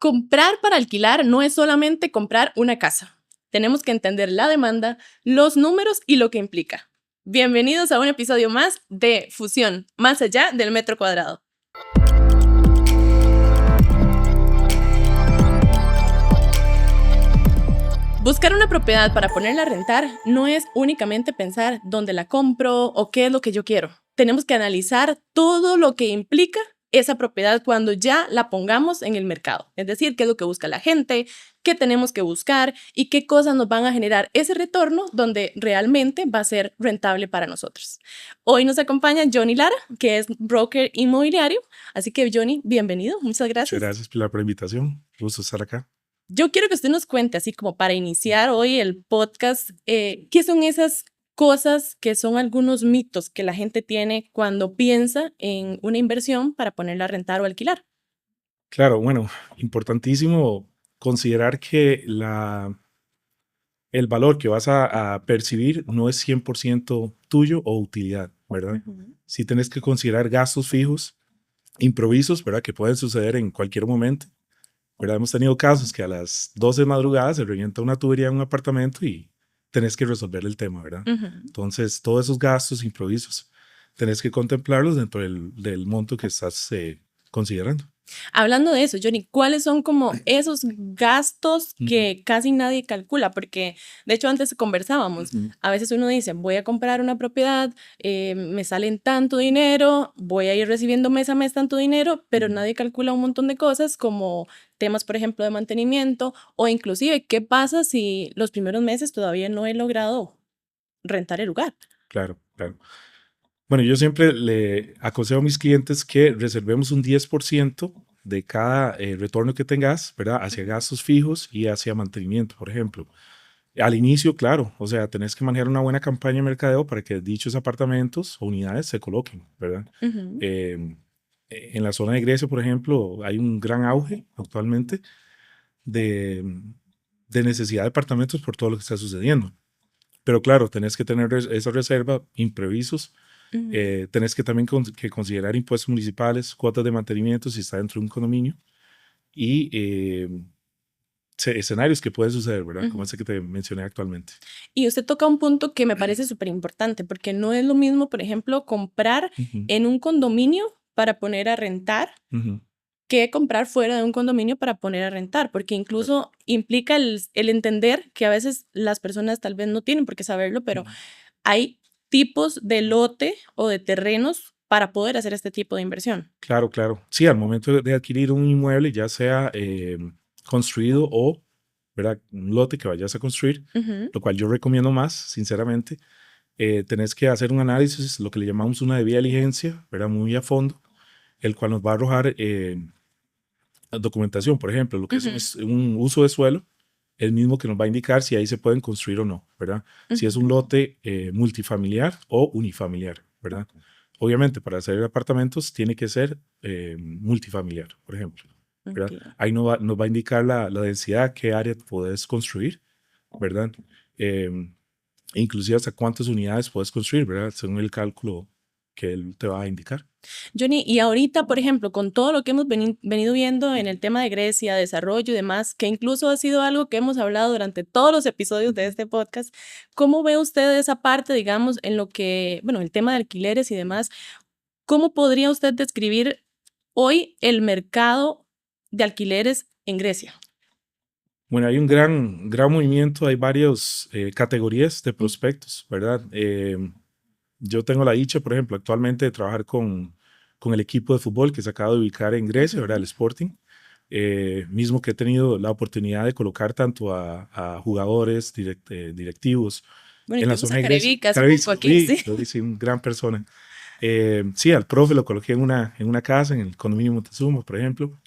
Comprar para alquilar no es solamente comprar una casa. Tenemos que entender la demanda, los números y lo que implica. Bienvenidos a un episodio más de Fusión, más allá del metro cuadrado. Buscar una propiedad para ponerla a rentar no es únicamente pensar dónde la compro o qué es lo que yo quiero. Tenemos que analizar todo lo que implica esa propiedad cuando ya la pongamos en el mercado. Es decir, qué es lo que busca la gente, qué tenemos que buscar y qué cosas nos van a generar ese retorno donde realmente va a ser rentable para nosotros. Hoy nos acompaña Johnny Lara, que es broker inmobiliario. Así que Johnny, bienvenido. Muchas gracias. Muchas gracias, Pilar, por la invitación. Gusto estar acá. Yo quiero que usted nos cuente, así como para iniciar hoy el podcast, ¿qué son esas cosas que son algunos mitos que la gente tiene cuando piensa en una inversión para ponerla a rentar o alquilar? Claro, bueno, importantísimo considerar que el valor que vas a percibir no es 100% tuyo o utilidad, ¿verdad? Sí tenés que considerar gastos fijos, improvisos, ¿verdad? Que pueden suceder en cualquier momento, ¿verdad? Hemos tenido casos que a las 12 de madrugada se revienta una tubería en un apartamento y tenés que resolver el tema, ¿verdad? Entonces, todos esos gastos improvisos tenés que contemplarlos dentro del monto que estás considerando. Hablando de eso, Johnny, ¿cuáles son como esos gastos que casi nadie calcula? Porque, de hecho, antes conversábamos, a veces uno dice, voy a comprar una propiedad, me salen tanto dinero, voy a ir recibiendo mes a mes tanto dinero, pero nadie calcula un montón de cosas como temas, por ejemplo, de mantenimiento o inclusive, ¿qué pasa si los primeros meses todavía no he logrado rentar el lugar? Claro, claro. Bueno, yo siempre le aconsejo a mis clientes que reservemos un 10% de cada retorno que tengas, ¿verdad? Hacia gastos fijos y hacia mantenimiento, por ejemplo. Al inicio, claro, o sea, tenés que manejar una buena campaña de mercadeo para que dichos apartamentos o unidades se coloquen, ¿verdad? En la zona de Grecia, por ejemplo, hay un gran auge actualmente de, de necesidad de apartamentos por todo lo que está sucediendo. Pero claro, tenés que tener esa reserva, imprevistos. Tenés que también que considerar impuestos municipales, cuotas de mantenimiento si está dentro de un condominio y escenarios que pueden suceder, ¿verdad? Como ese que te mencioné actualmente. Y usted toca un punto que me parece súper importante, porque no es lo mismo, por ejemplo, comprar en un condominio para poner a rentar que comprar fuera de un condominio para poner a rentar, porque incluso implica el entender que a veces las personas tal vez no tienen por qué saberlo, pero hay tipos de lote o de terrenos para poder hacer este tipo de inversión. Claro, claro. Sí, al momento de adquirir un inmueble, ya sea construido o, ¿verdad? Un lote que vayas a construir, lo cual yo recomiendo más, sinceramente, tenés que hacer un análisis, lo que le llamamos una debida diligencia, ¿verdad? Muy a fondo, el cual nos va a arrojar documentación, por ejemplo, lo que es un uso de suelo, el mismo que nos va a indicar si ahí se pueden construir o no, ¿verdad? Si es un lote multifamiliar o unifamiliar, ¿verdad? Obviamente, para hacer apartamentos tiene que ser multifamiliar, por ejemplo, ¿verdad? Ahí nos va a indicar la densidad, qué área puedes construir, ¿verdad? Inclusive hasta cuántas unidades puedes construir, ¿verdad? Según el cálculo que él te va a indicar. Johnny, y ahorita, por ejemplo, con todo lo que hemos venido viendo en el tema de Grecia, desarrollo y demás, que incluso ha sido algo que hemos hablado durante todos los episodios de este podcast, ¿cómo ve usted esa parte, digamos, en lo que, bueno, el tema de alquileres y demás? ¿Cómo podría usted describir hoy el mercado de alquileres en Grecia? Bueno, hay un gran movimiento, hay varias categorías de prospectos, ¿verdad? Yo tengo la dicha, por ejemplo, actualmente de trabajar con el equipo de fútbol que se acaba de ubicar en Grecia, ¿verdad? El Sporting. Mismo que he tenido la oportunidad de colocar tanto a jugadores, directivos Bueno, en la incluso zona de Grecia. Sí, una gran persona. Sí, al profe lo coloqué en una casa, en el condominio Montezuma, por ejemplo.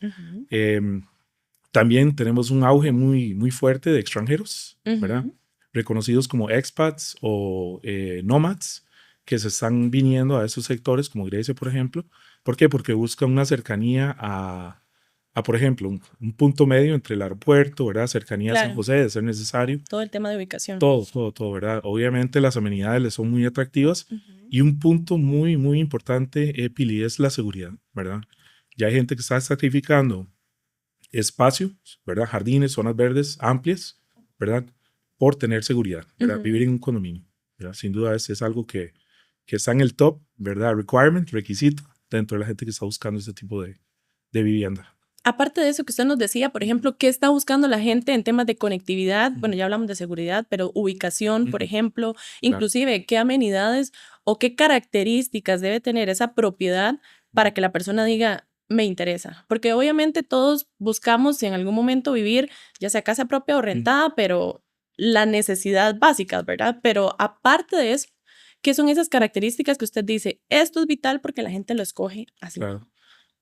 También tenemos un auge muy fuerte de extranjeros, ¿verdad? Reconocidos como expats o nomads, que se están viniendo a esos sectores como Grecia, por ejemplo. ¿Por qué? Porque buscan una cercanía a por ejemplo, un punto medio entre el aeropuerto, ¿verdad? Cercanía a San José, de ser necesario. Todo el tema de ubicación. Todo, ¿verdad? Obviamente las amenidades les son muy atractivas y un punto muy importante, Pili, es la seguridad, ¿verdad? Ya hay gente que está sacrificando espacio, ¿verdad? Jardines, zonas verdes amplias, ¿verdad? Por tener seguridad, ¿verdad? Vivir en un condominio, ¿verdad? Sin duda es algo que está en el top, ¿verdad? Requirement, requisito, dentro de la gente que está buscando este tipo de vivienda. Aparte de eso que usted nos decía, por ejemplo, ¿qué está buscando la gente en temas de conectividad? Bueno, ya hablamos de seguridad, pero ubicación, por ejemplo, inclusive qué amenidades o qué características debe tener esa propiedad para que la persona diga, me interesa. Porque obviamente todos buscamos en algún momento vivir, ya sea casa propia o rentada, pero la necesidad básica, ¿verdad? Pero aparte de eso, ¿qué son esas características que usted dice? Esto es vital porque la gente lo escoge así. Claro.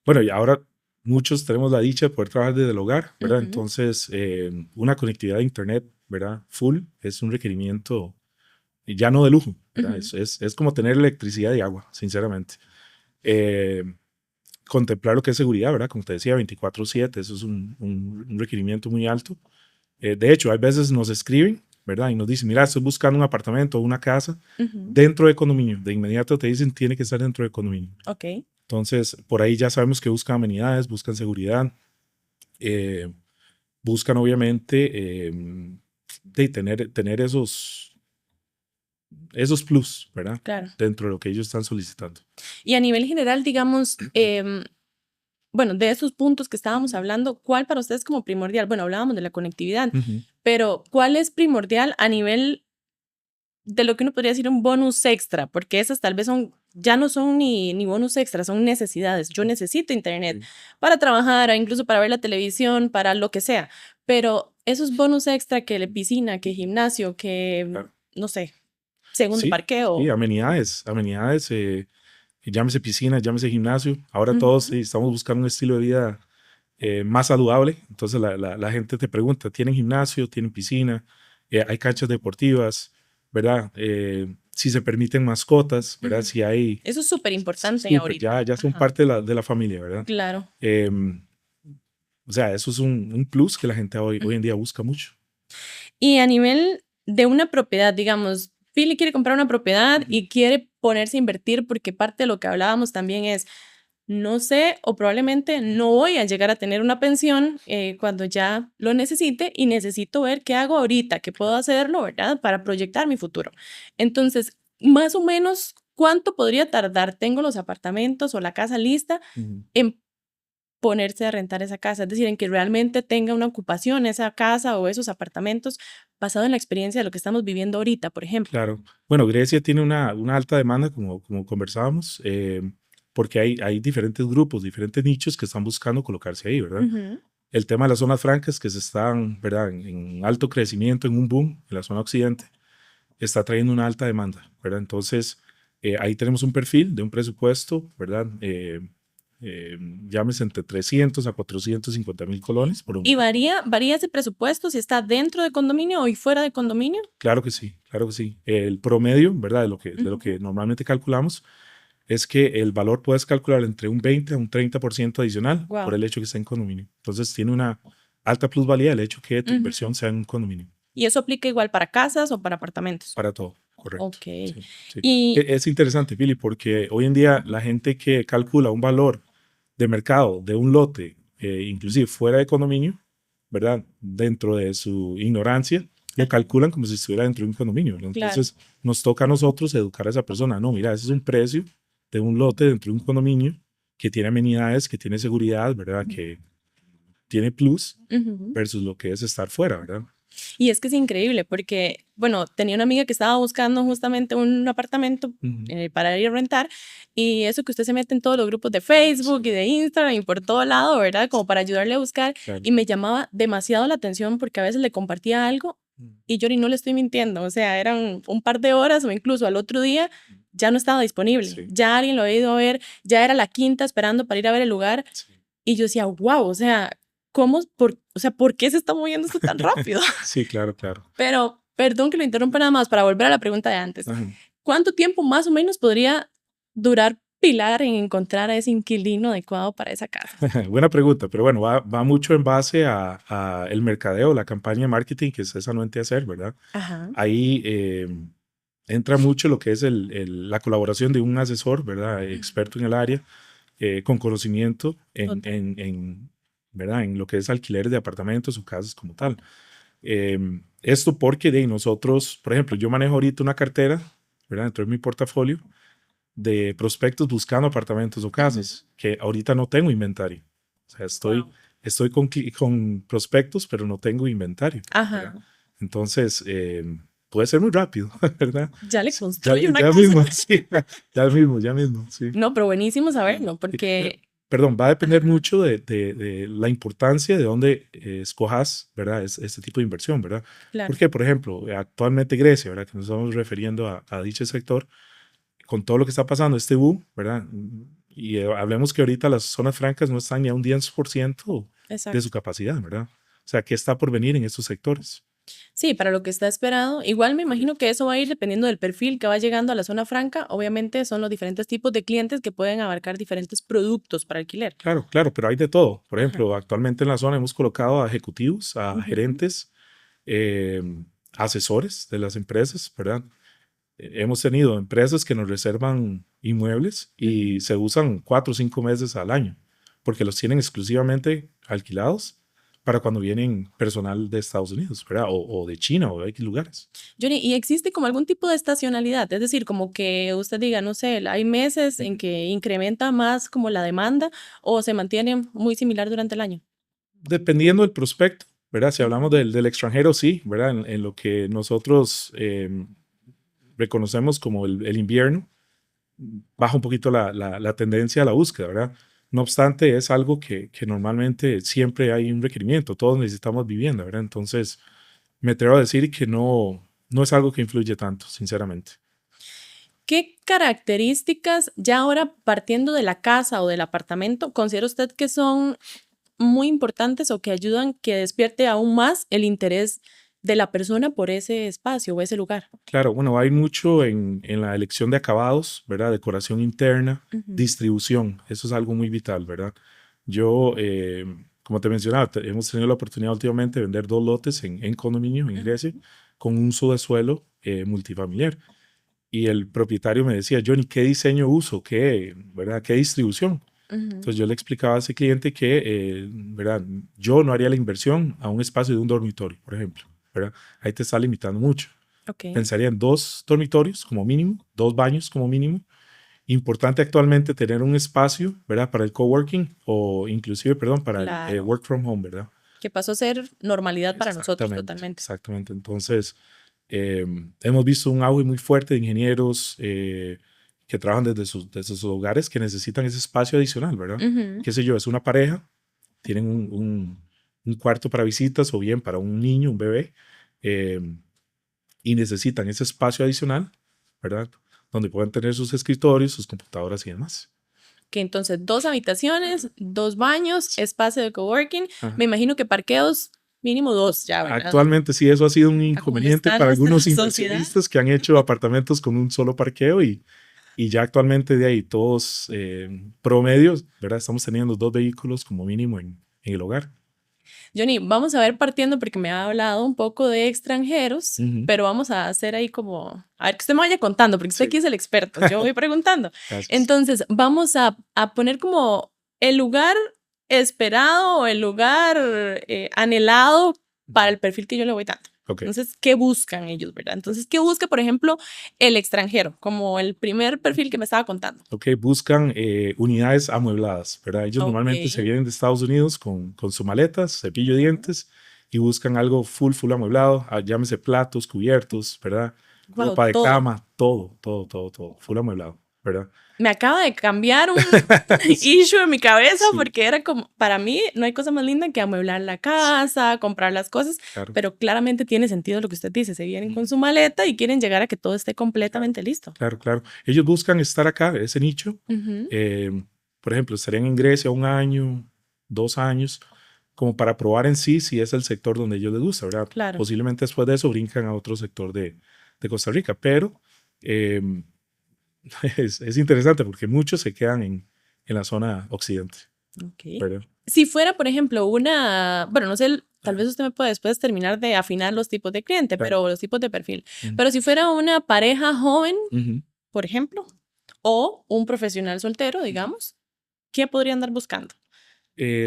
Bueno, y ahora muchos tenemos la dicha de poder trabajar desde el hogar, ¿verdad? Entonces, una conectividad de internet, ¿verdad? Full es un requerimiento ya no de lujo, ¿verdad? Es como tener electricidad y agua, sinceramente. Contemplar lo que es seguridad, ¿verdad? Como te decía, 24/7, eso es un requerimiento muy alto. De hecho, hay veces nos escriben, ¿verdad? Y nos dicen, mira, estoy buscando un apartamento o una casa dentro de condominio. De inmediato te dicen, tiene que estar dentro de condominio. Ok. Entonces, por ahí ya sabemos que buscan amenidades, buscan seguridad, buscan obviamente de tener esos plus, ¿verdad? Claro. Dentro de lo que ellos están solicitando. Y a nivel general, digamos, bueno, de esos puntos que estábamos hablando, ¿cuál para ustedes es como primordial? Bueno, hablábamos de la conectividad, pero ¿cuál es primordial a nivel de lo que uno podría decir un bonus extra? Porque esas tal vez ya no son ni bonus extra, son necesidades. Yo necesito internet para trabajar, incluso para ver la televisión, para lo que sea. Pero esos bonus extra que piscina, que gimnasio, que no sé, segundo parqueo. Sí, amenidades, llámese piscina, llámese gimnasio. Ahora todos estamos buscando un estilo de vida más saludable. Entonces la gente te pregunta, ¿tienen gimnasio? ¿Tienen piscina? ¿Hay canchas deportivas? ¿Verdad? Si se permiten mascotas, ¿verdad? Si hay... Eso es súper importante ahorita. Ya son parte de la familia, ¿verdad? Claro. O sea, eso es un plus que la gente hoy en día busca mucho. Y a nivel de una propiedad, digamos, Philly quiere comprar una propiedad y quiere ponerse a invertir porque parte de lo que hablábamos también es, no sé, o probablemente no voy a llegar a tener una pensión cuando ya lo necesite y necesito ver qué hago ahorita, qué puedo hacerlo, ¿verdad? Para proyectar mi futuro. Entonces, más o menos, ¿cuánto podría tardar? Tengo los apartamentos o la casa lista en ponerse a rentar esa casa, es decir, en que realmente tenga una ocupación esa casa o esos apartamentos basado en la experiencia de lo que estamos viviendo ahorita, por ejemplo. Claro. Bueno, Grecia tiene una alta demanda, como conversábamos, porque hay diferentes grupos, diferentes nichos que están buscando colocarse ahí, ¿verdad? El tema de las zonas francas que se están, ¿verdad? En alto crecimiento, en un boom en la zona occidente, está trayendo una alta demanda, ¿verdad? Entonces, ahí tenemos un perfil de un presupuesto, ¿verdad? Llámese entre 300 a 450,000 colones por un... ¿Y varía ese presupuesto si está dentro de condominio o fuera de condominio? Claro que sí, claro que sí. El promedio, ¿verdad? De lo que normalmente calculamos es que el valor puedes calcular entre un 20 a un 30% adicional por el hecho que está en condominio. Entonces tiene una alta plusvalía el hecho que tu inversión sea en un condominio. ¿Y eso aplica igual para casas o para apartamentos? Para todo, correcto. Ok. Sí, sí. Y es interesante, Pili, porque hoy en día la gente que calcula un valor de mercado de un lote, inclusive fuera de condominio, ¿verdad? Dentro de su ignorancia, lo calculan como si estuviera dentro de un condominio. Entonces, nos toca a nosotros educar a esa persona. No, mira, ese es un precio de un lote dentro de un condominio que tiene amenidades, que tiene seguridad, ¿verdad? Que tiene plus versus lo que es estar fuera, ¿verdad? Y es que es increíble porque, bueno, tenía una amiga que estaba buscando justamente un apartamento para ir a rentar y eso que usted se mete en todos los grupos de Facebook y de Instagram y por todo lado, ¿verdad? Como para ayudarle a buscar y me llamaba demasiado la atención porque a veces le compartía algo y yo ni no le estoy mintiendo, o sea, eran un par de horas o incluso al otro día ya no estaba disponible, ya alguien lo había ido a ver, ya era la quinta esperando para ir a ver el lugar y yo decía, wow, o sea, ¿por qué se está moviendo esto tan rápido? Sí, claro, claro. Pero, perdón que lo interrumpa nada más para volver a la pregunta de antes. ¿Cuánto tiempo más o menos podría durar Pilar en encontrar a ese inquilino adecuado para esa casa? Buena pregunta, pero bueno, va mucho en base a el mercadeo, la campaña de marketing que es anuente hacer, ¿verdad? Ahí entra mucho lo que es la colaboración de un asesor, ¿verdad? Experto en el área, con conocimiento en ¿verdad? En lo que es alquileres de apartamentos o casas como tal. Esto porque de nosotros, por ejemplo, yo manejo ahorita una cartera, ¿verdad? Dentro de mi portafolio de prospectos buscando apartamentos o casas, que ahorita no tengo inventario. O sea, Wow. estoy con prospectos, pero no tengo inventario, ¿verdad? Ajá. Entonces, puede ser muy rápido, ¿verdad? Ya le Sí, ya, construye una ya casa. mismo, sí, ya mismo, sí. No, pero buenísimo saberlo, Eh, porque Perdón, va a depender ajá, mucho de la importancia de dónde escojas, ¿verdad? Este tipo de inversión, ¿verdad? claro. Porque, por ejemplo, actualmente Grecia, ¿verdad? Que nos estamos refiriendo a dicho sector, con todo lo que está pasando, este boom, ¿verdad? Y hablemos que ahorita las zonas francas no están ni a un 10% de su Exacto. capacidad, ¿verdad? O sea, ¿qué está por venir en estos sectores? Sí, para lo que está esperado. Igual me imagino que eso va a ir dependiendo del perfil que va llegando a la zona franca. Obviamente son los diferentes tipos de clientes que pueden abarcar diferentes productos para alquiler. Claro, claro, pero hay de todo. Por Ajá. ejemplo, actualmente en la zona hemos colocado a ejecutivos, a Ujú. gerentes, eh, asesores de las empresas, ¿verdad? Hemos tenido empresas que nos reservan inmuebles y Ujú. se usan 4 o 5 meses al año, porque los tienen exclusivamente alquilados para cuando vienen personal de Estados Unidos, ¿verdad? O de China o de X lugares. Johnny, ¿y existe como algún tipo de estacionalidad? Es decir, como que usted diga, no sé, hay meses en que incrementa más como la demanda o se mantiene muy similar durante el año. Dependiendo del prospecto, ¿verdad? Si hablamos Ujú. del extranjero, sí, ¿verdad? En lo que nosotros reconocemos como el invierno, baja un poquito la tendencia a la búsqueda, ¿verdad? No obstante, es algo que normalmente siempre hay un requerimiento, todos necesitamos vivienda, ¿verdad? Entonces, me atrevo a decir que no es algo que influye tanto, sinceramente. ¿Qué características, ya ahora partiendo de la casa o del apartamento, considera usted que son muy importantes o que ayudan que despierte aún más el interés de la persona por ese espacio o ese lugar? Claro, bueno, hay mucho en la elección de acabados, ¿verdad? Decoración interna, Ujú. distribución, eso es algo muy vital, ¿verdad? Yo, como te mencionaba, hemos tenido la oportunidad últimamente de vender 2 lotes en condominio en Grecia con un uso de suelo multifamiliar. Y el propietario me decía, Johnny, ¿qué diseño uso? ¿Qué, verdad? ¿Qué distribución? Ujú. Entonces yo le explicaba a ese cliente que, ¿verdad? Yo no haría la inversión a un espacio de un dormitorio, por ejemplo, ¿verdad? Ahí te está limitando mucho. Ok, Pensaría en 2 dormitorios como mínimo, 2 baños como mínimo. Importante actualmente tener un espacio, ¿verdad? Para el coworking o inclusive, perdón, para el claro. work from home, ¿verdad? Que pasó a ser normalidad para nosotros Exactamente, totalmente. exactamente. Entonces, hemos visto un auge muy fuerte de ingenieros que trabajan desde sus hogares que necesitan ese espacio adicional, ¿verdad? Ujú. Qué sé yo, es una pareja, tienen un cuarto para visitas o bien para un niño, un bebé, eh, y necesitan ese espacio adicional, ¿verdad? Donde puedan tener sus escritorios, sus computadoras y demás. Que entonces 2 habitaciones, 2 baños, espacio de coworking. Ajá. Me imagino que parqueos mínimo 2 ya, ¿verdad? Actualmente sí, eso ha sido un A como inconveniente está para nuestra algunos sociedad. inversionistas que han hecho apartamentos con un solo parqueo y ya actualmente de ahí todos promedios, ¿verdad? Estamos teniendo 2 vehículos como mínimo en el hogar. Johnny, vamos a ver partiendo porque me ha hablado un poco de extranjeros, Ujú. pero vamos a hacer ahí como, a ver que usted me vaya contando, porque usted Sí, aquí es el experto, yo voy preguntando. gracias. Entonces, vamos a poner como el lugar esperado o el lugar anhelado para el perfil que yo le voy dando. Ok, Entonces, ¿qué buscan ellos, verdad? Entonces, ¿qué busca, por ejemplo, el extranjero, como el primer perfil que me estaba contando? ok, buscan unidades amuebladas, ¿verdad? Ellos Ok. normalmente se vienen de Estados Unidos con su maleta, cepillo de dientes y buscan algo full amueblado, llámese platos, cubiertos, ¿verdad? Wow, Ropa de todo. cama, todo, full amueblado, ¿verdad? Me acaba de cambiar un issue en mi cabeza Sí, porque era como, para mí no hay cosa más linda que amueblar la sí, casa, comprar las cosas, claro. pero claramente tiene sentido lo que usted dice, se vienen con Ujú. su maleta y quieren llegar a que todo esté Claro, completamente listo. claro. Ellos buscan estar acá, ese nicho. Ujú. eh, por ejemplo, estarían en Grecia 1 año, 2 años, como para probar en sí si es el sector donde a ellos les gusta, ¿verdad? Claro. Posiblemente después de eso brincan a otro sector de Costa Rica, pero eh, es interesante porque muchos se quedan en la zona occidente, Ok. ¿verdad? Si fuera, por ejemplo, una, bueno, no sé, tal vez usted me puede después terminar de afinar los tipos de cliente, Claro. pero los tipos de perfil. Ujú, Pero si fuera una pareja joven, ujú. por ejemplo, o un profesional soltero, digamos, ¿qué podría andar buscando?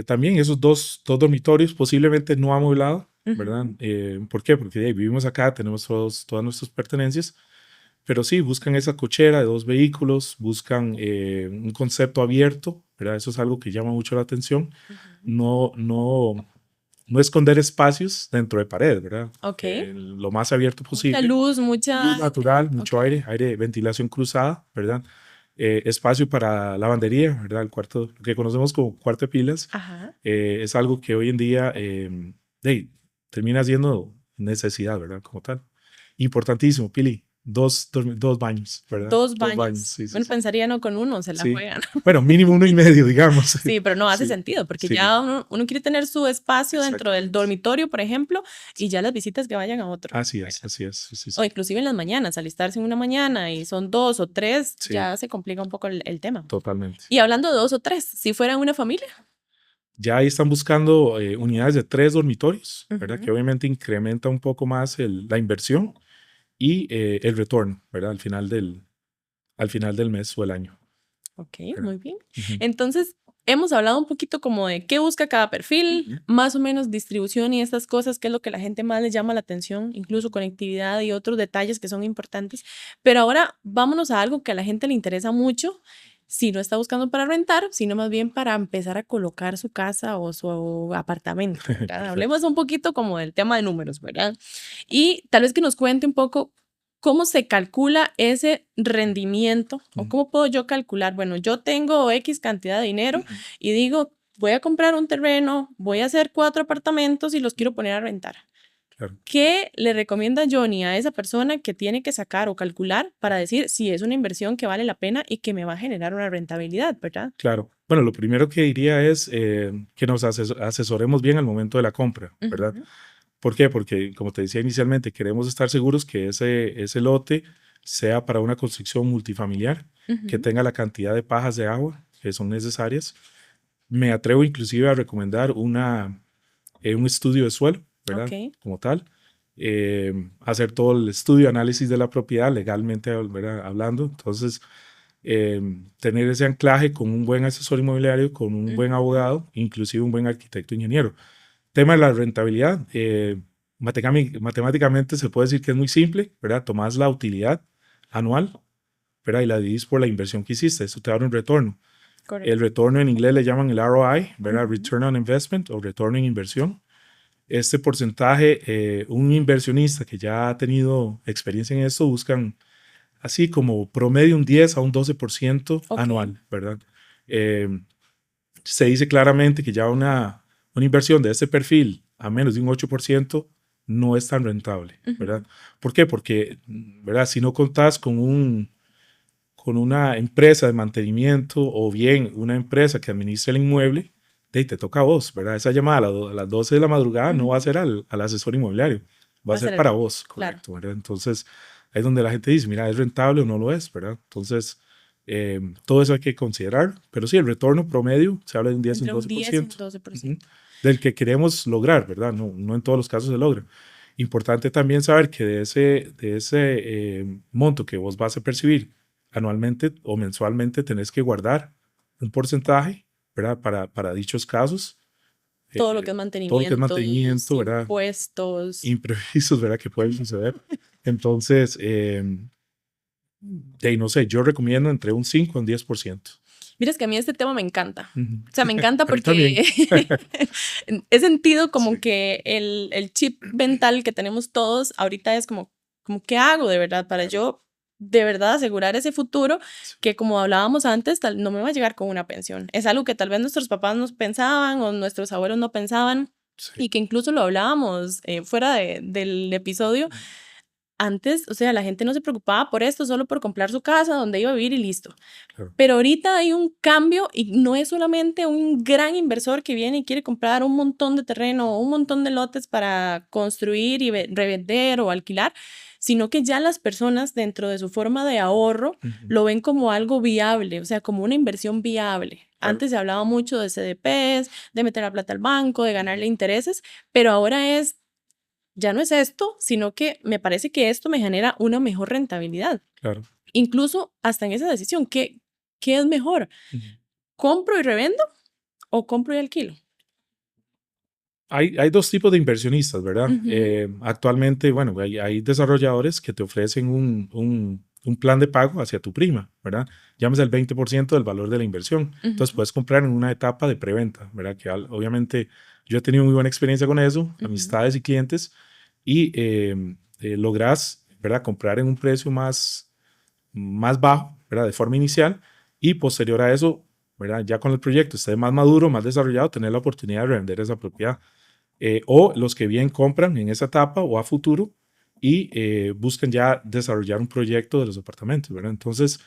También esos dos dormitorios, posiblemente no amueblado, ¿verdad? Ujú. ¿Por qué? Porque vivimos acá, tenemos todas nuestras pertenencias, pero sí, buscan esa cochera de 2 vehículos, buscan un concepto abierto, ¿verdad? Eso es algo que llama mucho la atención. Ujú. No, no, no esconder espacios dentro de pared, ¿verdad? Ok. Lo más abierto Mucha posible. luz, Luz mucha... natural, Ok. mucho aire, ventilación cruzada, ¿verdad? Espacio para lavandería, ¿verdad? El cuarto, lo que conocemos como cuarto de pilas, Ajá. es algo que hoy en día termina siendo necesidad, ¿verdad? Como tal. Importantísimo, Pili. Dos baños, ¿verdad? Dos 2 baños, baños. sí, sí, Bueno, sí. pensaría no con uno, se la Sí. juegan. Bueno, mínimo 1,5, digamos. Sí, pero no hace Sí, sentido, porque sí, ya uno quiere tener su espacio dentro del exactamente. dormitorio, por ejemplo, y ya las visitas que vayan a otro, Así es, ¿verdad? así es. Sí, sí, O sí. inclusive en las mañanas, alistarse en una mañana y son 2 o 3, Sí, ya se complica un poco el tema. totalmente. Y hablando de 2 o 3, si fueran una familia. Ya ahí están buscando unidades de 3 dormitorios, ¿verdad? Que Ujú. obviamente incrementa un poco más la inversión y el retorno, ¿verdad? Al final del mes o el año, Ok, ¿verdad? muy bien. Ujú, Entonces, hemos hablado un poquito como de qué busca cada perfil, ujú. más o menos distribución y estas cosas, qué es lo que la gente más le llama la atención, incluso conectividad y otros detalles que son importantes. Pero ahora vámonos a algo que a la gente le interesa mucho, si no está buscando para rentar, sino más bien para empezar a colocar su casa o su apartamento, ¿verdad? Hablemos Perfecto. un poquito como del tema de números, ¿verdad? Y tal vez que nos cuente un poco cómo se calcula ese rendimiento o Ujú, cómo puedo yo calcular, bueno, yo tengo X cantidad de dinero ujú. y digo, voy a comprar un terreno, voy a hacer 4 apartamentos y los quiero poner a rentar. Claro, ¿Qué le recomienda Johnny a esa persona que tiene que sacar o calcular para decir si es una inversión que vale la pena y que me va a generar una rentabilidad, ¿verdad? claro. Bueno, lo primero que diría es que nos asesoremos bien al momento de la compra, ¿verdad? Ujú. ¿Por qué? Porque, como te decía inicialmente, queremos estar seguros que ese lote sea para una construcción multifamiliar, que Ujú. tenga la cantidad de pajas de agua que son necesarias. Me atrevo inclusive a recomendar un estudio de suelo, Ok, ¿verdad? Como tal. Hacer todo el estudio, análisis de la propiedad legalmente, ¿verdad? Hablando. Entonces, tener ese anclaje con un buen asesor inmobiliario, con un buen ujú, abogado, inclusive un buen arquitecto ingeniero. Tema de la rentabilidad. Matemáticamente se puede decir que es muy simple, ¿verdad? Tomás la utilidad anual, ¿verdad? Y la dividís por la inversión que hiciste. Eso te da un retorno. El correcto. retorno en inglés le llaman el ROI, ¿verdad? Ujú. Return on Investment o retorno en inversión. Este porcentaje, un inversionista que ya ha tenido experiencia en esto, buscan así como promedio un 10 a un 12% Ok. anual, ¿verdad? Eh, Se dice claramente que ya una inversión de este perfil a menos de un 8% no es tan rentable, ¿verdad? Ujú. ¿Por qué? Porque, ¿verdad? Si no contás con una empresa de mantenimiento o bien una empresa que administre el inmueble, te toca a vos, ¿verdad? Esa llamada a las 12 de la madrugada no va a Ujú. ser al asesor inmobiliario, va a Va a ser ser el para banco, vos, claro. correcto, ¿verdad? Entonces, ahí es donde la gente dice, mira, ¿es rentable o no lo es, ¿verdad? Entonces, todo eso hay que considerar, pero sí, el retorno promedio se habla de un 10 y un Entre un doce por 10 y un ciento doce por ujú, ciento. del que queremos lograr, ¿verdad? No, no en todos los casos se logra. Importante también saber que de ese monto que vos vas a percibir anualmente o mensualmente, tenés que guardar un porcentaje, ¿verdad? Para dichos casos, Todo lo que es todo lo que es mantenimientos, mantenimiento, ¿verdad? impuestos. Imprevistos, ¿verdad? Que pueden suceder. Entonces, no sé, yo recomiendo entre un 5 y un 10%. Miras que a mí este tema me encanta. Ujú. O sea, me encanta A mí también. porque he sentido como Sí, que el chip mental que tenemos todos ahorita es como ¿qué hago de verdad para claro. yo de verdad asegurar ese futuro Sí, que como hablábamos antes, no me va a llegar con una pensión? Es algo que tal vez nuestros papás no pensaban o nuestros abuelos no pensaban sí, y que incluso lo hablábamos fuera del episodio. Antes, o sea, la gente no se preocupaba por esto, solo por comprar su casa, donde iba a vivir y listo. claro. Pero ahorita hay un cambio y no es solamente un gran inversor que viene y quiere comprar un montón de terreno o un montón de lotes para construir y revender o alquilar, sino que ya las personas dentro de su forma de ahorro Ujú, lo ven como algo viable, o sea, como una inversión viable. claro. Antes se hablaba mucho de CDPs, de meter la plata al banco, de ganarle intereses, pero ahora ya no es esto, sino que me parece que esto me genera una mejor rentabilidad. Claro. Incluso hasta en esa decisión, ¿qué es mejor? Ujú. ¿Compro y revendo ¿O compro y alquilo? Hay dos tipos de inversionistas, ¿verdad? Actualmente, bueno, hay desarrolladores que te ofrecen un plan de pago hacia tu prima, ¿verdad? Llames el 20% del valor de la inversión. Entonces puedes comprar en una etapa de preventa, ¿verdad? Que obviamente yo he tenido muy buena experiencia con eso, amistades y clientes, y logras, ¿verdad? Comprar en un precio más bajo, ¿verdad? De forma inicial, y posterior a eso, ¿verdad? Ya con el proyecto esté más maduro, más desarrollado, tener la oportunidad de revender esa propiedad. O los que bien compran en esa etapa o a futuro y buscan ya desarrollar un proyecto de los apartamentos, ¿verdad? Entonces,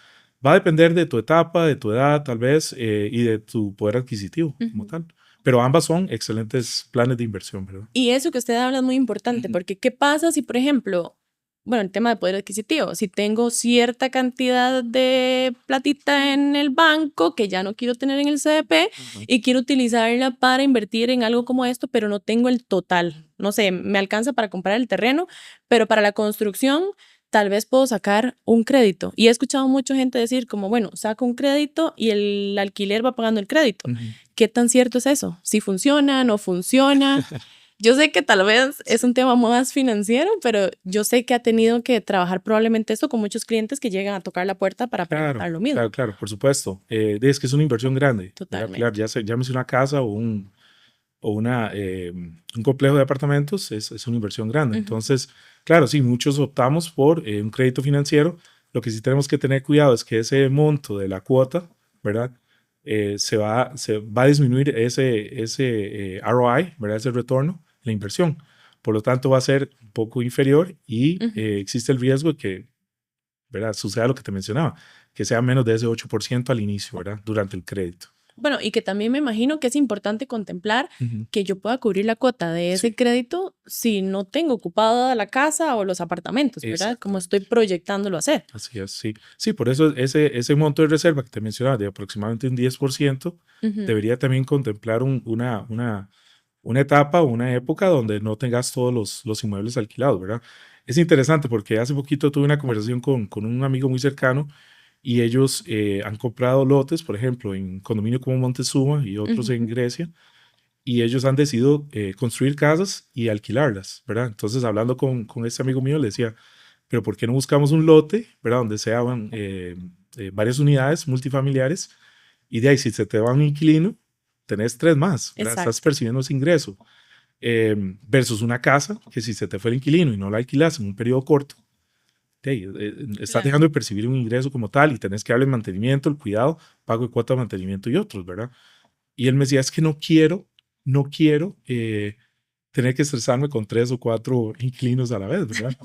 va a depender de tu etapa, de tu edad, tal vez, y de tu poder adquisitivo como tal. Pero ambas son excelentes planes de inversión, ¿verdad? Y eso que usted habla es muy importante, porque ¿qué pasa si, por ejemplo, bueno, el tema de poder adquisitivo, si tengo cierta cantidad de platita en el banco que ya no quiero tener en el CDP y quiero utilizarla para invertir en algo como esto, pero no tengo el total? No sé, me alcanza para comprar el terreno, pero para la construcción tal vez puedo sacar un crédito. Y he escuchado mucha gente decir como, bueno, saco un crédito y el alquiler va pagando el crédito. ¿Qué tan cierto es eso? ¿Si funciona, no funciona? Yo sé que tal vez es un tema más financiero, pero yo sé que ha tenido que trabajar probablemente esto con muchos clientes que llegan a tocar la puerta para preguntar lo mismo. Claro, por supuesto. Es que es una inversión grande. Totalmente. Claro, llámese una casa o un complejo de apartamentos, es una inversión grande. Entonces, claro, sí, muchos optamos por un crédito financiero. Lo que sí tenemos que tener cuidado es que ese monto de la cuota, ¿verdad? Se va a disminuir ese ROI, ¿verdad? Ese retorno, la inversión. Por lo tanto, va a ser un poco inferior y existe el riesgo de que, ¿verdad? Suceda lo que te mencionaba, que sea menos de ese 8% al inicio, ¿verdad? Durante el crédito. Bueno, y que también me imagino que es importante contemplar que yo pueda cubrir la cuota de ese crédito si no tengo ocupada la casa o los apartamentos, ¿verdad? Como estoy proyectándolo hacer. Así es, sí. Sí, por eso ese monto de reserva que te mencionaba de aproximadamente un 10% debería también contemplar una etapa o una época donde no tengas todos los inmuebles alquilados, ¿verdad? Es interesante porque hace poquito tuve una conversación con un amigo muy cercano y ellos han comprado lotes, por ejemplo, en condominio como Montezuma y otros en Grecia, y ellos han decidido construir casas y alquilarlas, ¿verdad? Entonces, hablando con este amigo mío, le decía, pero ¿por qué no buscamos un lote, ¿verdad? Donde sean varias unidades multifamiliares y de ahí, si se te va un inquilino, tenés tres más, ¿verdad? Estás percibiendo ese ingreso. Versus una casa que si se te fue el inquilino y no la alquilas en un periodo corto, estás dejando de percibir un ingreso como tal y tenés que darle mantenimiento, el cuidado, pago de cuota de mantenimiento y otros, ¿verdad? Y él me decía, es que no quiero tener que estresarme con 3 o 4 inquilinos a la vez, ¿verdad?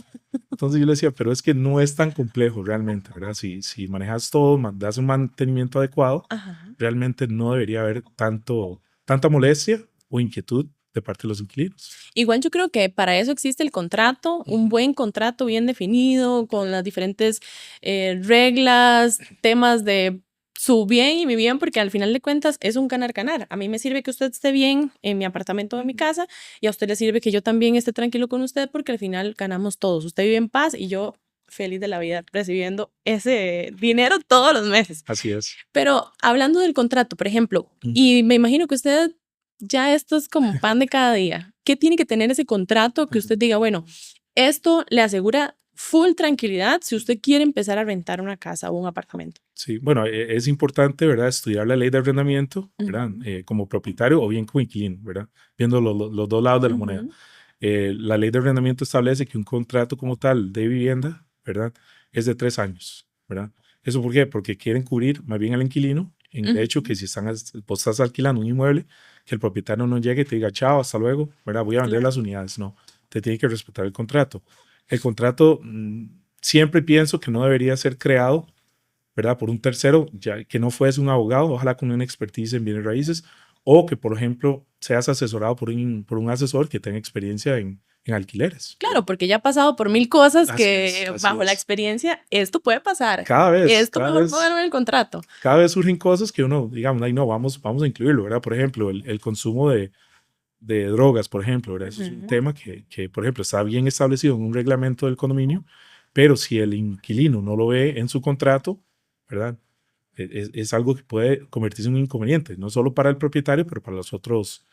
Entonces yo le decía, pero es que no es tan complejo realmente, ¿verdad? Si manejas todo, das un mantenimiento adecuado, realmente no debería haber tanta molestia o inquietud de parte de los inquilinos. Igual yo creo que para eso existe el contrato, un buen contrato bien definido, con las diferentes reglas, temas de su bien y mi bien, porque al final de cuentas es un ganar-ganar. A mí me sirve que usted esté bien en mi apartamento o en mi casa y a usted le sirve que yo también esté tranquilo con usted porque al final ganamos todos. Usted vive en paz y yo feliz de la vida recibiendo ese dinero todos los meses. Así es. Pero hablando del contrato, por ejemplo, y me imagino que usted ya esto es como pan de cada día. ¿Qué tiene que tener ese contrato que usted diga, bueno, esto le asegura full tranquilidad si usted quiere empezar a rentar una casa o un apartamento? Sí, bueno, es importante, ¿verdad? Estudiar la ley de arrendamiento, ¿verdad? Como propietario o bien como inquilino, ¿verdad? Viendo los dos lados de la moneda. La ley de arrendamiento establece que un contrato como tal de vivienda, ¿verdad? Es de 3 años, ¿verdad? ¿Eso por qué? Porque quieren cubrir más bien al inquilino. En de hecho, que si vos estás alquilando un inmueble, que el propietario no llegue y te diga, chao, hasta luego, ¿verdad? Voy a vender las unidades. No, te tiene que respetar el contrato. El contrato siempre pienso que no debería ser creado, ¿verdad? Por un tercero, ya que no fuese un abogado, ojalá con una expertise en bienes raíces, o que, por ejemplo, seas asesorado por un asesor que tenga experiencia en alquileres. Claro, porque ya ha pasado por 1000 cosas que bajo la experiencia esto puede pasar. Cada vez. Esto mejor ponerlo en el contrato. Cada vez surgen cosas que uno, digamos, ahí no, vamos a incluirlo, ¿verdad? Por ejemplo, el consumo de drogas, por ejemplo, ¿verdad? Eso es un tema que, por ejemplo, está bien establecido en un reglamento del condominio, pero si el inquilino no lo ve en su contrato, ¿verdad? Es algo que puede convertirse en un inconveniente, no solo para el propietario, pero para los otros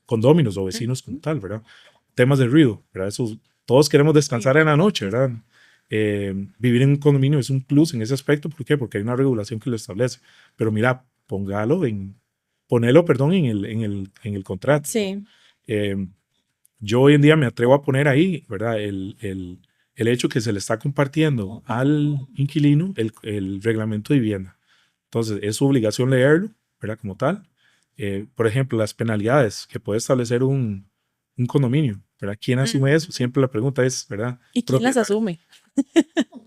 condóminos o vecinos como tal, ¿verdad? Temas de ruido, ¿verdad? Eso, todos queremos descansar en la noche, ¿verdad? Vivir en un condominio es un plus en ese aspecto. ¿Por qué? Porque hay una regulación que lo establece. Pero mira, ponelo, perdón, en el contrato. Sí. Yo hoy en día me atrevo a poner ahí, ¿verdad? El hecho que se le está compartiendo al inquilino el reglamento de vivienda. Entonces, es su obligación leerlo, ¿verdad? Como tal. Por ejemplo, las penalidades que puede establecer un condominio, ¿verdad? ¿Quién asume eso? Siempre la pregunta es, ¿verdad? ¿Y quién las asume?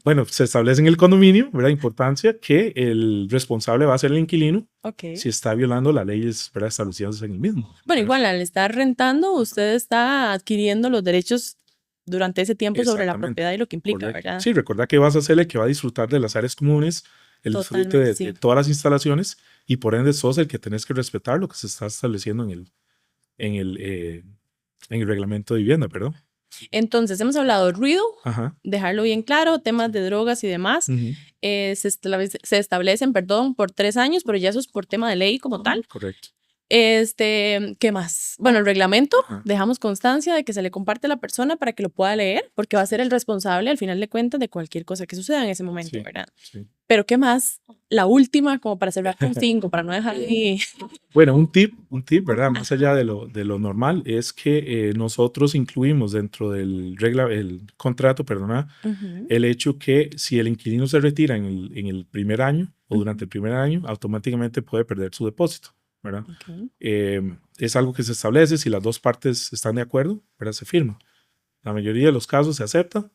Bueno, se establece en el condominio, ¿verdad? Importancia que el responsable va a ser el inquilino si está violando las leyes, ¿verdad? Establecidas en el mismo. Bueno, ¿verdad? igual al estar rentando, usted está adquiriendo los derechos durante ese tiempo sobre la propiedad y lo que implica, Correcto. ¿verdad? Sí, recuerda que vas a ser el que va a disfrutar de las áreas comunes, el disfrute de todas las instalaciones, y por ende sos el que tenés que respetar lo que se está estableciendo en el reglamento de vivienda, perdón. Entonces, hemos hablado de ruido, Ajá. dejarlo bien claro, temas de drogas y demás. Se establecen, perdón, por 3 años, pero ya eso es por tema de ley como tal. Correcto. ¿Qué más? Bueno, el reglamento, dejamos constancia de que se le comparte a la persona para que lo pueda leer, porque va a ser el responsable al final de cuentas de cualquier cosa que suceda en ese momento, ¿verdad? Sí. Pero ¿qué más? La última, como para cerrar con 5, para no dejar ahí. Bueno, un tip, ¿verdad? Más allá de lo normal, es que nosotros incluimos dentro del contrato, perdona, el hecho que si el inquilino se retira en el primer año o durante el primer año, automáticamente puede perder su depósito, ¿verdad? Es algo que se establece, si las dos partes están de acuerdo, ¿verdad? Se firma. La mayoría de los casos se acepta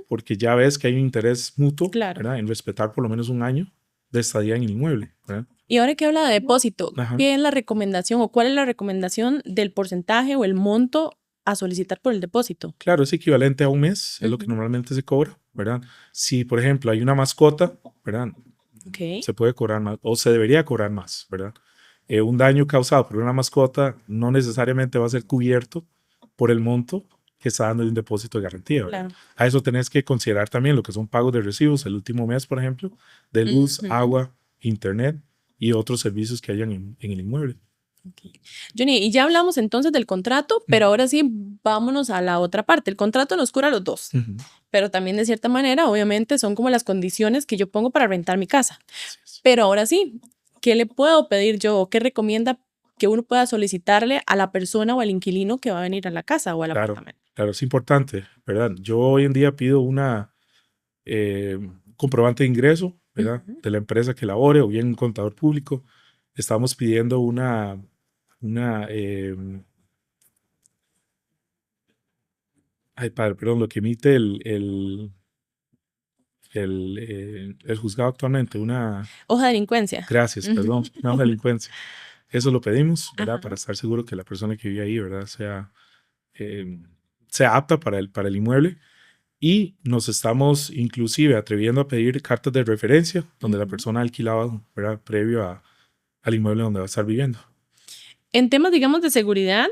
porque ya ves que hay un interés mutuo, ¿verdad? En respetar por lo menos un año de estadía en el inmueble, ¿verdad? Y ahora que habla de depósito, ¿qué es la recomendación o cuál es la recomendación del porcentaje o el monto a solicitar por el depósito? Claro, es equivalente a un mes, es lo que normalmente se cobra, ¿verdad? Si, por ejemplo, hay una mascota, ¿verdad? Se puede cobrar más o se debería cobrar más, ¿verdad? Un daño causado por una mascota no necesariamente va a ser cubierto por el monto que está dando un depósito de garantía, ¿verdad? A eso tenés que considerar también lo que son pagos de recibos el último mes, por ejemplo, de luz, agua, internet y otros servicios que hayan en el inmueble. Johnny, y ya hablamos entonces del contrato, pero ahora sí, vámonos a la otra parte. El contrato nos cura a los dos, pero también de cierta manera, obviamente, son como las condiciones que yo pongo para rentar mi casa. Pero ahora sí, ¿qué le puedo pedir yo o qué recomienda que uno pueda solicitarle a la persona o al inquilino que va a venir a la casa o al apartamento? Claro, es importante, ¿verdad? Yo hoy en día pido una comprobante de ingreso, ¿verdad? De la empresa que labore o bien un contador público. Estamos pidiendo lo que emite el juzgado actualmente, una hoja de delincuencia. Gracias, perdón, una hoja de delincuencia. Eso lo pedimos, ¿verdad? Para estar seguro que la persona que vive ahí, ¿verdad? Sea apta para el inmueble. Y nos estamos inclusive atreviendo a pedir cartas de referencia donde la persona ha alquilado, ¿verdad? Previo al inmueble donde va a estar viviendo. En temas, digamos, de seguridad,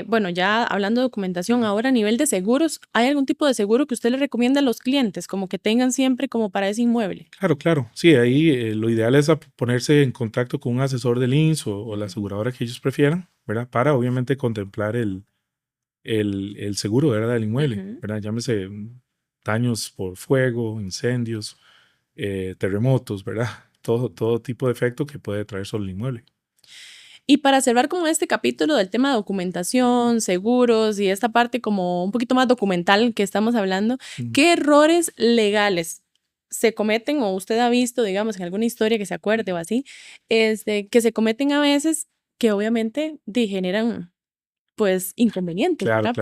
bueno, ya hablando de documentación, ahora a nivel de seguros, ¿hay algún tipo de seguro que usted le recomienda a los clientes, como que tengan siempre como para ese inmueble? Claro. Sí, ahí lo ideal es ponerse en contacto con un asesor del INS o la aseguradora que ellos prefieran, ¿verdad? Para obviamente contemplar el seguro, ¿verdad? Del inmueble, ¿verdad? Llámese daños por fuego, incendios, terremotos, ¿verdad? Todo tipo de efecto que puede traer sobre el inmueble. Y para cerrar como este capítulo del tema de documentación, seguros y esta parte como un poquito más documental que estamos hablando, ¿qué errores legales se cometen o usted ha visto, digamos, en alguna historia que se acuerde o así, que se cometen a veces que obviamente generan pues inconvenientes? Claro.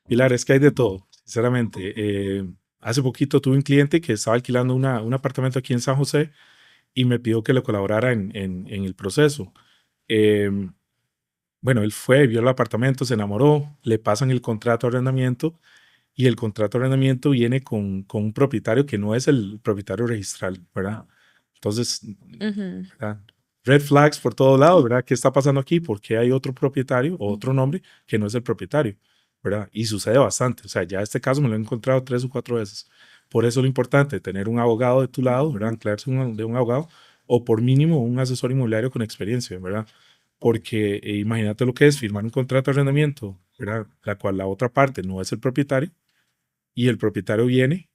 Pilar, es que hay de todo, sinceramente. Hace poquito tuve un cliente que estaba alquilando un apartamento aquí en San José y me pidió que le colaborara en el proceso. Bueno, él fue, vio el apartamento, se enamoró, le pasan el contrato de arrendamiento y el contrato de arrendamiento viene con un propietario que no es el propietario registral, ¿verdad? Entonces, ¿verdad? Red flags por todos lados, ¿verdad? ¿Qué está pasando aquí? Porque hay otro propietario o otro nombre que no es el propietario, ¿verdad? Y sucede bastante. O sea, ya este caso me lo he encontrado 3 o 4 veces, Por eso lo importante, tener un abogado de tu lado, ¿verdad? Anclarse de un abogado o por mínimo un asesor inmobiliario con experiencia, ¿verdad? Porque imagínate lo que es firmar un contrato de arrendamiento, ¿verdad? La cual la otra parte no es el propietario y el propietario viene,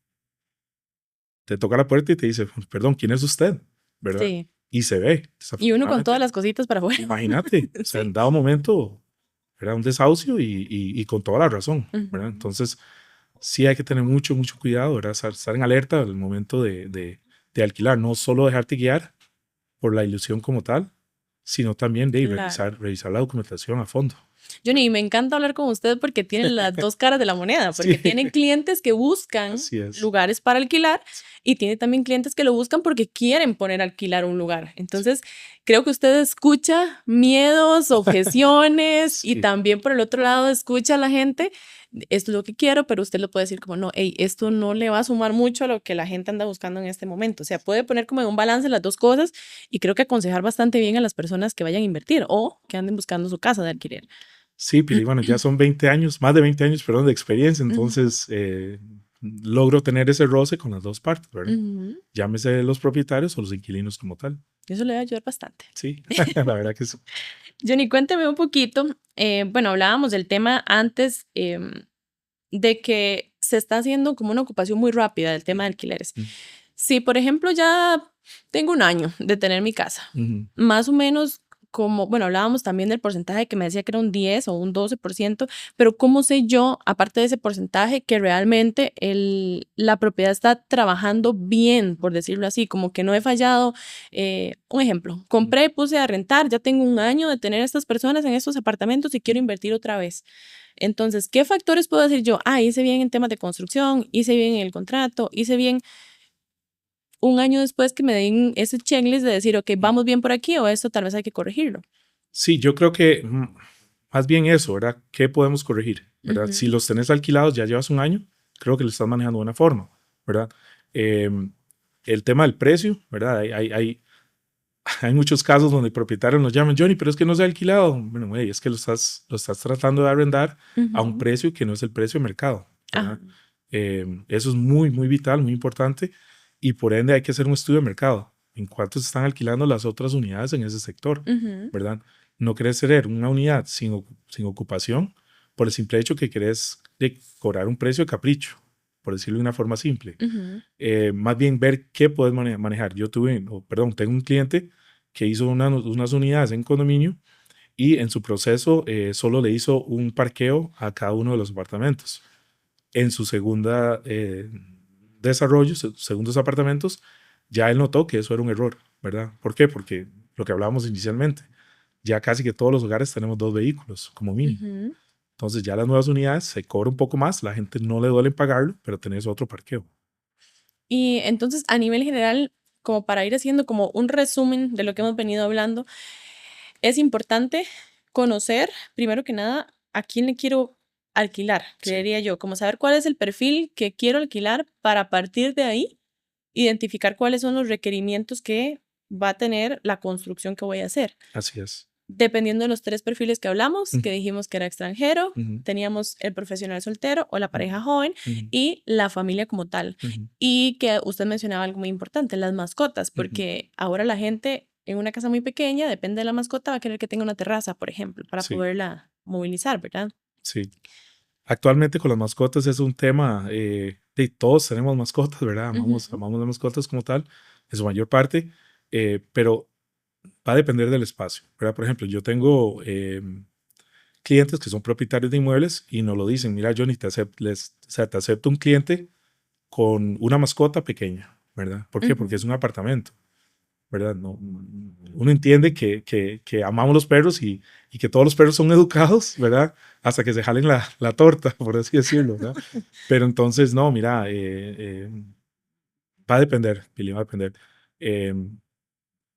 te toca la puerta y te dice, perdón, ¿quién es usted? ¿Verdad? Sí. Y se ve, Y uno con todas desafortunadamente. las cositas para afuera. Imagínate, o sea, Sí. en dado momento era un desahucio y con toda la razón, ¿verdad? Ujú. Entonces, sí hay que tener mucho, mucho cuidado, ¿verdad? Estar en alerta al momento de alquilar, no solo dejarte guiar por la ilusión como tal, sino también de Claro. revisar la documentación a fondo. Johnny, me encanta hablar con usted porque tiene las dos caras de la moneda, porque Sí, tienen clientes que buscan así es. lugares para alquilar y tiene también clientes que lo buscan porque quieren poner a alquilar un lugar. Entonces, creo que usted escucha miedos, objeciones y Sí, también por el otro lado escucha a la gente, esto es lo que quiero, pero usted lo puede decir como, no, hey, esto no le va a sumar mucho a lo que la gente anda buscando en este momento. O sea, puede poner como en un balance las dos cosas y creo que aconsejar bastante bien a las personas que vayan a invertir o que anden buscando su casa de alquiler. sí, Pili, bueno, ya son 20 años, más de 20 años, perdón, de experiencia, Ujú, entonces logro tener ese roce con las dos partes, ¿verdad? ujú. Llámese los propietarios o los inquilinos como tal. Eso le va a ayudar bastante. Sí, la verdad que sí. Johnny, cuénteme un poquito. Bueno, hablábamos del tema antes de que se está haciendo como una ocupación muy rápida del tema de alquileres. Ujú, Si, por ejemplo, ya tengo un año de tener mi casa, ujú. más o menos como, bueno, hablábamos también del porcentaje que me decía que era un 10 o un 12%, pero ¿cómo sé yo, aparte de ese porcentaje, que realmente la propiedad está trabajando bien, por decirlo así, como que no he fallado? Un ejemplo, compré, puse a rentar, ya tengo un año de tener a estas personas en estos apartamentos y quiero invertir otra vez. Entonces, ¿qué factores puedo decir yo? Ah, hice bien en temas de construcción, hice bien en el contrato, hice bien un año después que me den ese checklist de decir, ok, vamos bien por aquí o esto tal vez hay que corregirlo. Sí, yo creo que más bien eso, ¿verdad? ¿Qué podemos corregir? ¿Verdad? Si Ujú, los tenés alquilados, ya llevas un año, creo que lo estás manejando de buena forma, ¿verdad? Em, el tema del precio, ¿verdad? Hay muchos casos donde el propietario nos llama, Johnny, pero es que no se ha alquilado. Bueno, güey, es que lo estás tratando de arrendar a un ujú. precio que no es el precio de mercado, Ajá. ¿verdad? Eso es muy, muy vital, muy importante y por ende hay que hacer un estudio de mercado en cuánto se están alquilando las otras unidades en ese sector, Ujú, ¿verdad? No querés tener una unidad sin ocupación por el simple hecho que querés cobrar un precio de capricho, por decirlo de una forma simple. ujú. Más bien ver qué puedes manejar. Tengo un cliente que hizo unas unidades en condominio y en su proceso solo le hizo un parqueo a cada uno de los apartamentos. En su segunda desarrollo, segundos apartamentos, ya él notó que eso era un error, ¿verdad? ¿Por qué? Porque lo que hablábamos inicialmente, ya casi que todos los hogares tenemos dos vehículos como mínimo. Ujú. Entonces ya las nuevas unidades se cobra un poco más, la gente no le duele pagarlo, pero tenés otro parqueo. Y entonces, a nivel general, como para ir haciendo como un resumen de lo que hemos venido hablando, es importante conocer, primero que nada, a quién le quiero alquilar, Sí, creería yo, como saber cuál es el perfil que quiero alquilar para partir de ahí identificar cuáles son los requerimientos que va a tener la construcción que voy a hacer. así es. Dependiendo de los tres perfiles que hablamos, Ujú, que dijimos que era extranjero, ujú, teníamos el profesional soltero o la pareja joven ujú, y la familia como tal. ujú, Y que usted mencionaba algo muy importante, las mascotas, ujú. porque ahora la gente en una casa muy pequeña, depende de la mascota, va a querer que tenga una terraza, por ejemplo, para Sí, poderla movilizar, ¿verdad? sí. Actualmente con las mascotas es un tema de todos tenemos mascotas, ¿verdad? Amamos, Ujú, amamos las mascotas como tal, en su mayor parte, pero va a depender del espacio, ¿verdad? Por ejemplo, yo tengo clientes que son propietarios de inmuebles y nos lo dicen, mira, Johnny, o sea, te acepto un cliente con una mascota pequeña, ¿verdad? ¿Por qué? Porque ujú. es un apartamento. ¿Verdad? No, uno entiende que amamos los perros y que todos los perros son educados, ¿verdad? Hasta que se jalen la torta, por así decirlo, ¿verdad? Pero entonces, no, mira, va a depender, Billy, va a depender. Eh,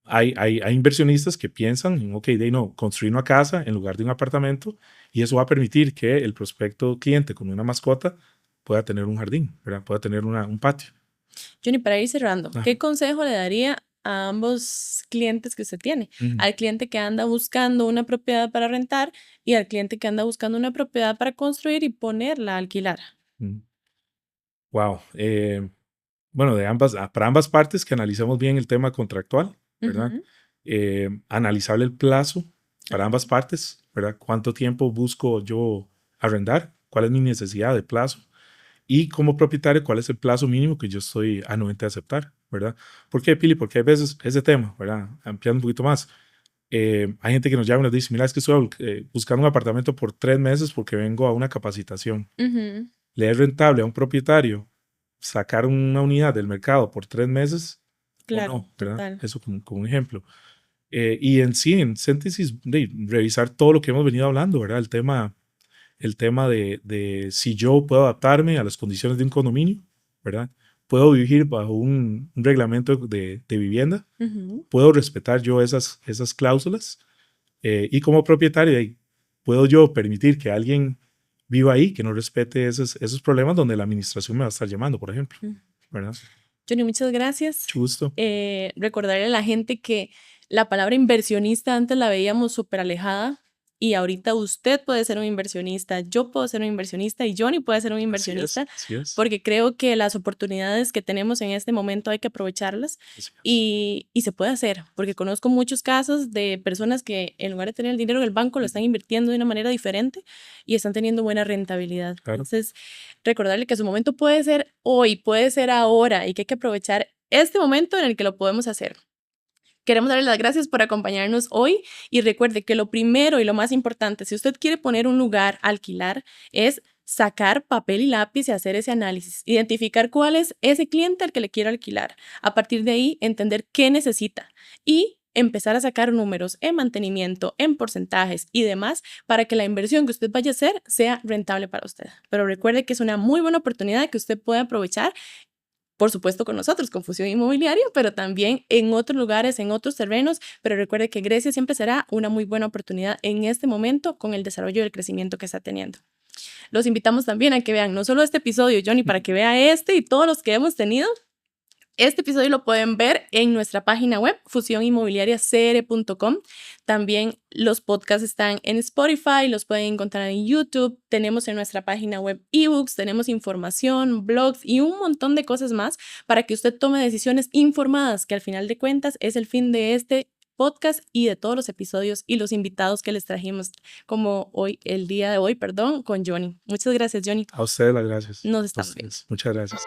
hay inversionistas que piensan en, ok, no, construir una casa en lugar de un apartamento y eso va a permitir que el prospecto cliente con una mascota pueda tener un jardín, ¿verdad? Pueda tener un patio. Johnny, para ir cerrando, Ah, ¿qué consejo le daría a ambos clientes que usted tiene? ujú, Al cliente que anda buscando una propiedad para rentar y al cliente que anda buscando una propiedad para construir y ponerla a alquilar. ujú. Wow. bueno, para ambas partes, que analicemos bien el tema contractual, ¿verdad? Ujú. Analizable el plazo para ambas partes, ¿verdad? ¿Cuánto tiempo busco yo arrendar? ¿Cuál es mi necesidad de plazo? Y como propietario, ¿cuál es el plazo mínimo que yo estoy anuente a aceptar? ¿Verdad? ¿Por qué, Pili? Porque hay veces ese tema, ¿verdad? Ampliando un poquito más. Hay gente que nos llama y nos dice, mira, es que estoy buscando un apartamento por 3 meses porque vengo a una capacitación. Ujú. ¿Le es rentable a un propietario sacar una unidad del mercado por 3 meses o Claro, no? ¿Verdad? total. Eso como un ejemplo. Y en sí, en síntesis, revisar todo lo que hemos venido hablando, ¿verdad? El tema de si yo puedo adaptarme a las condiciones de un condominio, ¿verdad? Puedo vivir bajo un reglamento de vivienda, Ujú. puedo respetar yo esas cláusulas, y como propietario puedo yo permitir que alguien viva ahí que no respete esos problemas donde la administración me va a estar llamando, por ejemplo, Mm. ¿verdad? Johnny, muchas gracias. Mucho gusto. Recordarle a la gente que la palabra inversionista antes la veíamos súper alejada y ahorita usted puede ser un inversionista, yo puedo ser un inversionista y Johnny puede ser un Así es, inversionista así es. porque creo que las oportunidades que tenemos en este momento hay que aprovecharlas Así es. y se puede hacer, porque conozco muchos casos de personas que en lugar de tener el dinero en el banco lo están invirtiendo de una manera diferente y están teniendo buena rentabilidad. Claro. Entonces, recordarle que su momento puede ser hoy, puede ser ahora y que hay que aprovechar este momento en el que lo podemos hacer. Queremos darle las gracias por acompañarnos hoy y recuerde que lo primero y lo más importante, si usted quiere poner un lugar a alquilar, es sacar papel y lápiz y hacer ese análisis, identificar cuál es ese cliente al que le quiero alquilar. A partir de ahí, entender qué necesita y empezar a sacar números en mantenimiento, en porcentajes y demás para que la inversión que usted vaya a hacer sea rentable para usted. Pero recuerde que es una muy buena oportunidad que usted puede aprovechar, por supuesto con nosotros, con Fusión Inmobiliaria, pero también en otros lugares, en otros terrenos. Pero recuerde que Grecia siempre será una muy buena oportunidad en este momento con el desarrollo y el crecimiento que está teniendo. Los invitamos también a que vean no solo este episodio, Johnny, para que vea este y todos los que hemos tenido. Este episodio lo pueden ver en nuestra página web, fusioninmobiliariacr.com. También los podcasts están en Spotify, los pueden encontrar en YouTube. Tenemos en nuestra página web ebooks, tenemos información, blogs y un montón de cosas más para que usted tome decisiones informadas, que al final de cuentas es el fin de este podcast y de todos los episodios y los invitados que les trajimos, como hoy, el día de hoy, perdón, con Johnny. Muchas gracias, Johnny. A ustedes las gracias. Nos A estamos viendo. ustedes. Muchas gracias.